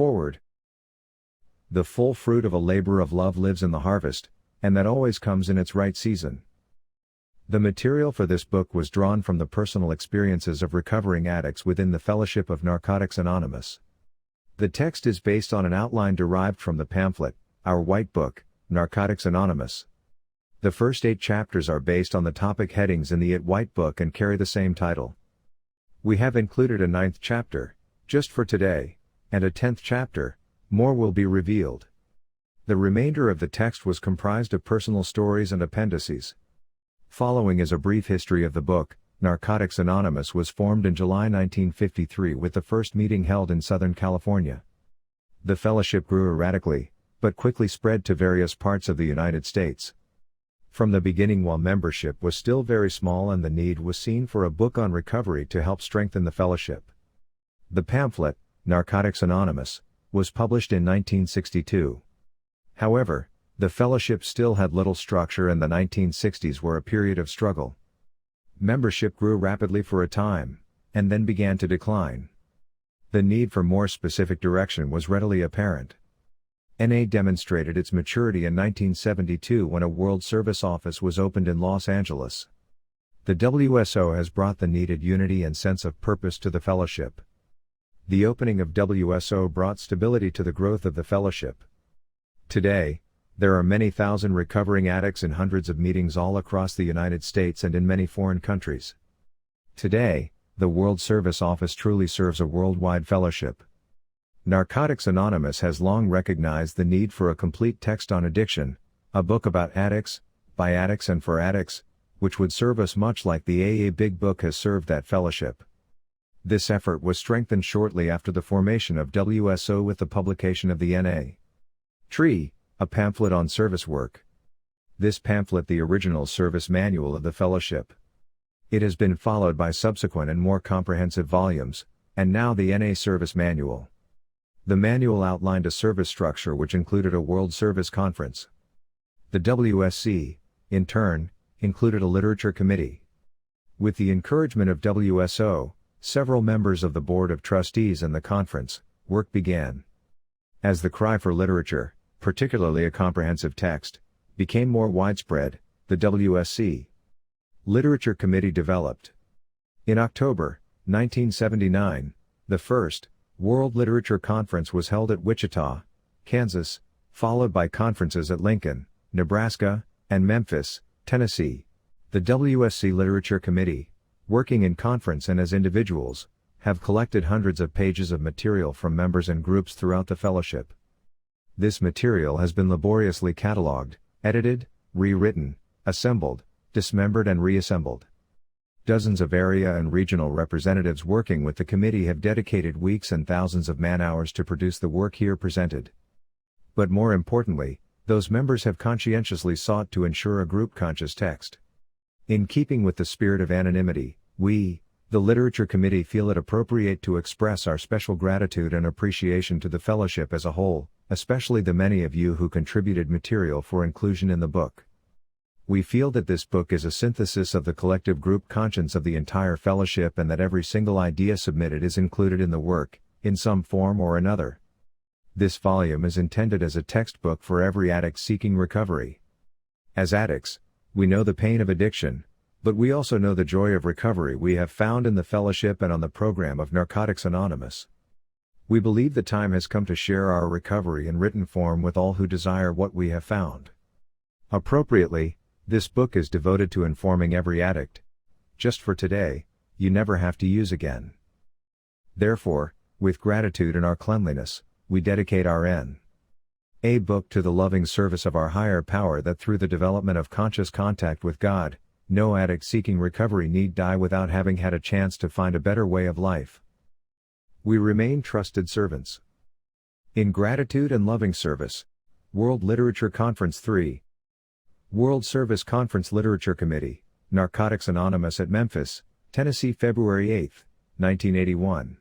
Forward. The full fruit of a labor of love lives in the harvest, and that always comes in its right season. The material for this book was drawn from the personal experiences of recovering addicts within the Fellowship of Narcotics Anonymous. The text is based on an outline derived from the pamphlet, Our White Book, Narcotics Anonymous. The first 8 chapters are based on the topic headings in the White Book and carry the same title. We have included a 9th chapter, Just for Today, and a 10th chapter, More Will Be Revealed. The remainder of the text was comprised of personal stories and appendices. Following is a brief history of the book. Narcotics Anonymous was formed in July 1953 with the first meeting held in Southern California. The fellowship grew erratically, but quickly spread to various parts of the United States. From the beginning, while membership was still very small and the need was seen for a book on recovery to help strengthen the fellowship. The pamphlet, Narcotics Anonymous, was published in 1962. However, the fellowship still had little structure and the 1960s were a period of struggle. Membership grew rapidly for a time, and then began to decline. The need for more specific direction was readily apparent. NA demonstrated its maturity in 1972 when a World Service office was opened in Los Angeles. The WSO has brought the needed unity and sense of purpose to the fellowship. The opening of WSO brought stability to the growth of the fellowship. Today, there are many thousand recovering addicts in hundreds of meetings all across the United States and in many foreign countries. Today, the World Service Office truly serves a worldwide fellowship. Narcotics Anonymous has long recognized the need for a complete text on addiction, a book about addicts, by addicts and for addicts, which would serve us much like the AA Big Book has served that fellowship. This effort was strengthened shortly after the formation of WSO with the publication of the N.A. Tree, a pamphlet on service work. This pamphlet the original service manual of the fellowship. It has been followed by subsequent and more comprehensive volumes, and now the N.A. Service Manual. The manual outlined a service structure which included a World Service Conference. The WSC, in turn, included a literature committee. With the encouragement of WSO, several members of the Board of Trustees and the conference, work began. As the cry for literature, particularly a comprehensive text, became more widespread, the WSC Literature Committee developed. In October 1979, the first World Literature Conference was held at Wichita, Kansas, followed by conferences at Lincoln, Nebraska, and Memphis, Tennessee. The WSC Literature Committee, working in conference and as individuals, have collected hundreds of pages of material from members and groups throughout the fellowship. This material has been laboriously catalogued, edited, rewritten, assembled, dismembered and reassembled. Dozens of area and regional representatives working with the committee have dedicated weeks and thousands of man-hours to produce the work here presented. But more importantly, those members have conscientiously sought to ensure a group-conscious text. In keeping with the spirit of anonymity, we, the Literature Committee, feel it appropriate to express our special gratitude and appreciation to the fellowship as a whole, especially the many of you who contributed material for inclusion in the book. We feel that this book is a synthesis of the collective group conscience of the entire fellowship and that every single idea submitted is included in the work, in some form or another. This volume is intended as a textbook for every addict seeking recovery. As addicts, we know the pain of addiction, but we also know the joy of recovery we have found in the fellowship and on the program of Narcotics Anonymous. We believe the time has come to share our recovery in written form with all who desire what we have found. Appropriately, this book is devoted to informing every addict. Just for today, you never have to use again. Therefore, with gratitude in our cleanliness, we dedicate our N.A. book to the loving service of our higher power that through the development of conscious contact with God, no addict seeking recovery need die without having had a chance to find a better way of life. We remain trusted servants. In gratitude and loving service. World Literature Conference 3. World Service Conference Literature Committee, Narcotics Anonymous at Memphis, Tennessee, February 8, 1981.